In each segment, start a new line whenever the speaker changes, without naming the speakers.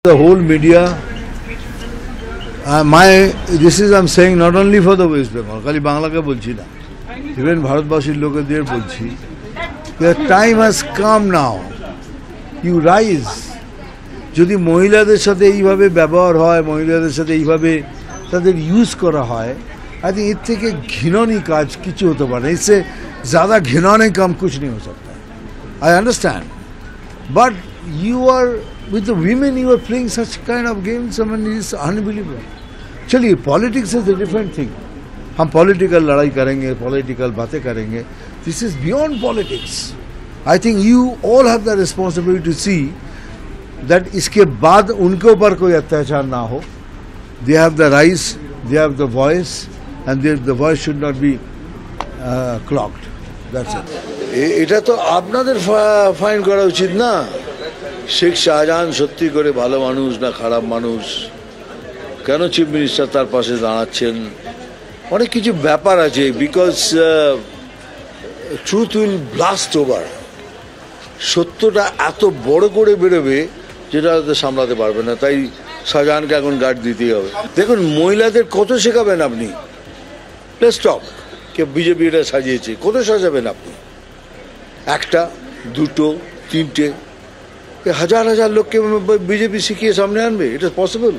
The whole media, this is I'm saying not only for the West Bengal, খালি বাংলাকে বলছি না, even ভারতবাসীর লোকেদের বলছি, the time has come now, you rise. যদি মহিলাদের সাথে এইভাবে ব্যবহার হয়, মহিলাদের সাথে এইভাবে তাদের ইউজ করা হয়, I think এর থেকে ঘৃণনীয় কাজ কিছু হতে পারে না। इससे ज़्यादा घिनौने काम कुछ नहीं हो सकता। I understand, but you are with the women, you are playing such kind of games. I mean, it's unbelievable. चलिए, politics is a different thing. हम political लड़ाई करेंगे, political बातें करेंगे. This is beyond politics. I think you all have the responsibility to see that इसके बाद उनके ऊपर कोई अत्याचार ना हो. They have the rights, they have the voice, and the voice should not be clogged. That's it. এটা তো আপনাদের ফাইন করা উচিত না। শেখ শাহজাহান সত্যি করে ভালো মানুষ না খারাপ মানুষ, কেন চিফ মিনিস্টার তার পাশে দাঁড়াচ্ছেন, অনেক কিছু ব্যাপার আছে। Because truth will blast over, সত্যটা এত বড় করে বেরোবে যেটা সামলাতে পারবে না। তাই শাহজাহানকে এখন গার্ড দিতেই হবে। দেখুন, মহিলাদের কত শেখাবেন আপনি? Let's talk. কে বিজেপি এটা সাজিয়েছে, কত সাজাবেন আপনি? একটা, দুটো, তিনটে, হাজার হাজার লোককে বিজেপি শিখিয়ে সামনে আনবে? It is possible?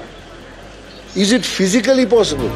Is it physically possible?